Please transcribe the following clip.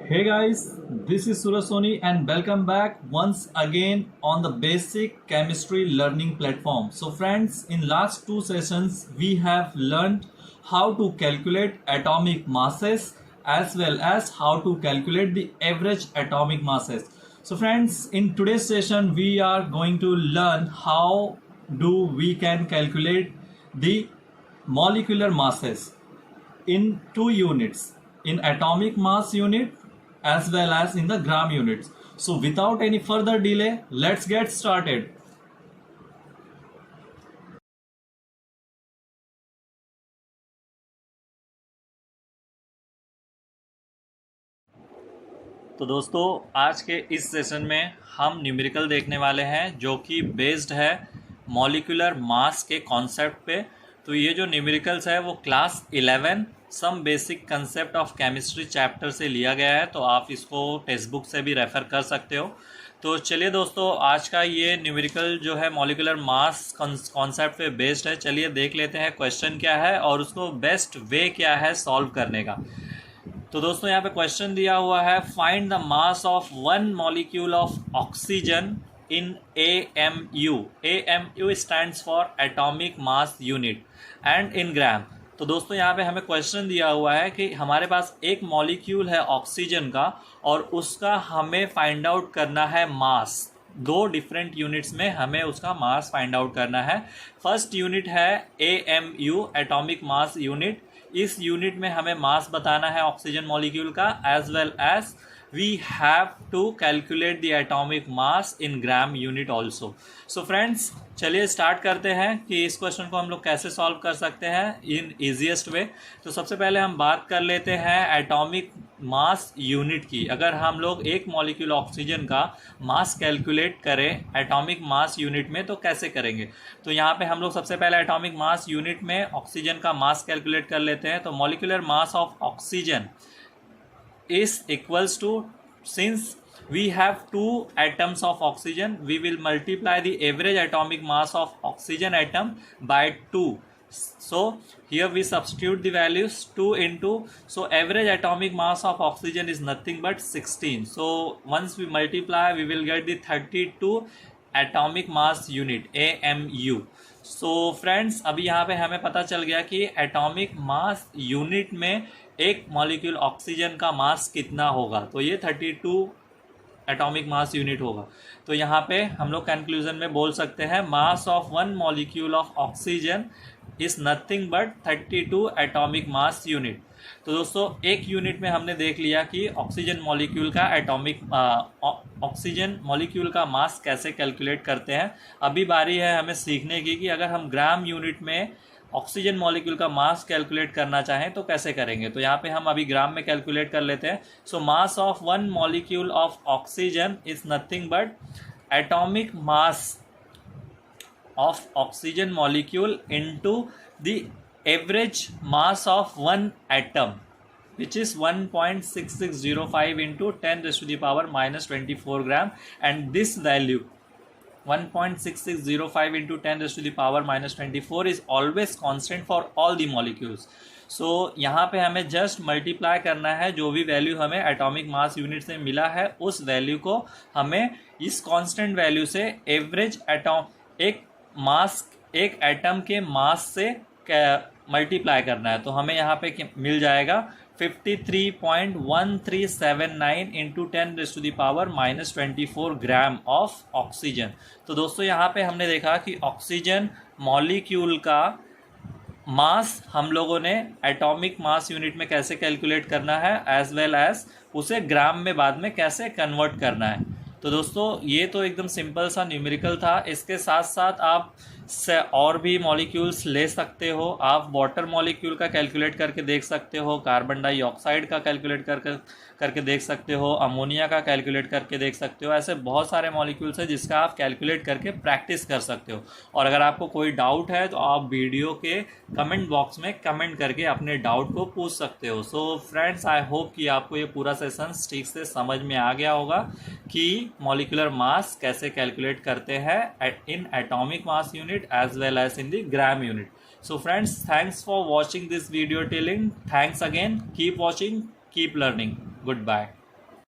Hey guys, this is Suraj Soni and welcome back once again on the basic chemistry learning platform. So friends, in last two sessions we have learned how to calculate atomic masses as well as how to calculate the average atomic masses. So friends, in today's session we are going to learn how do we can calculate the molecular masses in two units, in atomic mass unit as well as in the gram units. So without any further delay, let's get started. तो दोस्तों, आज के इस session में हम numerical देखने वाले हैं जो कि बेस्ड है मॉलिक्यूलर मास के कॉन्सेप्ट पे। तो ये जो न्यूमेरिकल्स है वो class 11 some basic concept of chemistry chapter से लिया गया है, तो आप इसको टेक्स्ट बुक से भी रेफ़र कर सकते हो। तो चलिए दोस्तों, आज का ये न्यूमेरिकल जो है मॉलिक्यूलर मास कॉन्सेप्ट पे बेस्ड है। चलिए देख लेते हैं क्वेश्चन क्या है और उसको बेस्ट वे क्या है सॉल्व करने का। तो दोस्तों, यहाँ पे क्वेश्चन दिया हुआ है, find the mass of one molecule of oxygen in AMU। AMU stands for atomic mass unit and in gram. तो दोस्तों, यहाँ पे हमें क्वेश्चन दिया हुआ है कि हमारे पास एक मॉलिक्यूल है ऑक्सीजन का और उसका हमें फाइंड आउट करना है मास। दो डिफरेंट यूनिट्स में हमें उसका मास फाइंड आउट करना है। फर्स्ट यूनिट है AMU, एटॉमिक मास यूनिट। इस यूनिट में हमें मास बताना है ऑक्सीजन मॉलिक्यूल का, as well as we have to calculate the atomic mass in gram unit also. So friends, चलिए स्टार्ट करते हैं कि इस क्वेश्चन को हम लोग कैसे सॉल्व कर सकते हैं इन ईजीएस्ट वे। तो सबसे पहले हम बात कर लेते हैं एटॉमिक मास यूनिट की। अगर हम लोग एक मॉलिक्यूल ऑक्सीजन का मास कैलकुलेट करें एटॉमिक मास यूनिट में तो कैसे करेंगे। तो यहाँ पे हम लोग सबसे पहले एटॉमिक मास यूनिट में ऑक्सीजन का मास कैलकुलेट कर लेते हैं। तो molecular mass of oxygen is equals to, since we have two atoms of oxygen, we will multiply the average atomic mass of oxygen atom by 2. So here we substitute the values 2 into, so average atomic mass of oxygen is nothing but 16. So once we multiply we will get the 32 atomic mass unit AMU। So friends, अभी यहाँ पे हमें पता चल गया कि atomic mass unit में एक मॉलिक्यूल ऑक्सीजन का मास कितना होगा। तो ये 32 एटॉमिक मास यूनिट होगा। तो यहाँ पे हम लोग कंक्लूजन में बोल सकते हैं मास of one molecule of oxygen is nothing but 32 atomic mass unit. तो दोस्तों, एक यूनिट में हमने देख लिया कि ऑक्सीजन मॉलिक्यूल का ऑक्सीजन मॉलिक्यूल का मास कैसे कैलकुलेट करते हैं। अभी बारी है हमें सीखने की कि अगर हम ग्राम यूनिट में ऑक्सीजन मॉलिक्यूल का मास कैलकुलेट करना चाहें तो कैसे करेंगे। तो यहाँ पे हम अभी ग्राम में कैलकुलेट कर लेते हैं। So mass of one molecule of oxygen is nothing but atomic mass of oxygen molecule into the average mass of one atom, which is 1.6605 into 10 raised to the power minus 24 gram, and this value 1.6605 into 10 raised to the power minus 24 is always constant for all the molecules. So यहाँ पे हमें just multiply करना है, जो भी value हमें atomic mass unit से मिला है उस वैल्यू को हमें इस कांस्टेंट वैल्यू से एवरेज एटॉम एक एटम के मास से मल्टीप्लाई करना है। तो हमें यहाँ पे मिल जाएगा 53.1379 into 10 raise to the power minus 24 gram of oxygen. तो दोस्तों, यहाँ पे हमने देखा कि ऑक्सीजन मॉलिक्यूल का मास हम लोगों ने एटॉमिक मास यूनिट में कैसे कैलकुलेट करना है, एज वेल एज उसे ग्राम में बाद में कैसे कन्वर्ट करना है। तो दोस्तों, ये तो एकदम सिंपल सा न्यूमेरिकल था। इसके साथ साथ आप से और भी मॉलिक्यूल्स ले सकते हो। आप वाटर मॉलिक्यूल का कैलकुलेट करके देख सकते हो, कार्बन डाइऑक्साइड का कैलकुलेट करके देख सकते हो, अमोनिया का कैलकुलेट करके देख सकते हो। ऐसे बहुत सारे मॉलिक्यूल्स हैं जिसका आप कैलकुलेट करके प्रैक्टिस कर सकते हो। और अगर आपको कोई डाउट है तो आप वीडियो के कमेंट बॉक्स में कमेंट करके अपने डाउट को पूछ सकते हो। सो फ्रेंड्स, आई होप कि आपको ये पूरा सेशन ठीक से समझ में आ गया होगा कि मॉलिक्यूलर मास कैसे कैलकुलेट करते हैं in atomic mass unit as well as in the gram unit. So friends, thanks for watching this video till end. Thanks again. Keep watching, keep learning. Goodbye.